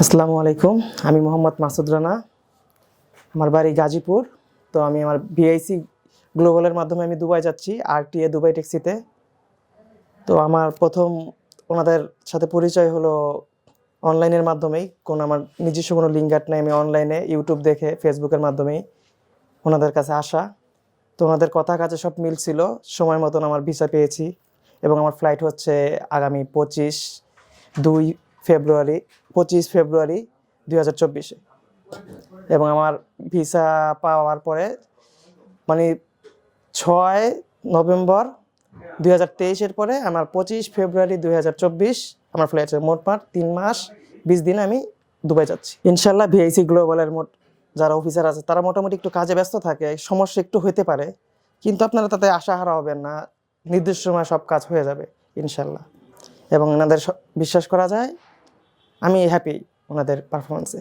আসসালামু আলাইকুম। আমি মোহাম্মদ মাসুদ রানা। আমার বাড়ি গাজীপুর। তো আমি আমার ভিআইসি গ্লোবালের মাধ্যমে আমি দুবাই যাচ্ছি, আরটিএ দুবাই ট্যাক্সিতে। তো আমার প্রথম ওনাদের সাথে পরিচয় হলো অনলাইনের মাধ্যমেই। আমার নিজস্ব কোনো লিঙ্ক নাই, আমি অনলাইনে ইউটিউব দেখে ফেসবুকের মাধ্যমেই ওনাদের কাছে আসা। তো ওনাদের কথা কাজে সব মিল ছিল, সময় মতন আমার ভিসা পেয়েছি এবং আমার ফ্লাইট হচ্ছে আগামী 25 ফেব্রুয়ারি 2024-এ। এবং আমার ভিসা পাওয়ার পরে মানে 6 নভেম্বর 2023-এর পরে আমার 25 ফেব্রুয়ারি 2024 আমার ফ্লাইট আছে। মোটমাট 3 মাস 20 দিন আমি দুবাই যাচ্ছি ইনশাল্লাহ। ভিআইসি গ্লোবালের যারা অফিসার আছে তারা মোটামুটি একটু কাজে ব্যস্ত থাকে, সমস্যা একটু হতে পারে, কিন্তু আপনারা তাতে আশাহারা হবেন না, নির্দিষ্ট সময় সব কাজ হয়ে যাবে ইনশাল্লাহ। এবং ওনাদের বিশ্বাস করা যায়, আমি হ্যাপি ওনাদের পারফরমেন্সে।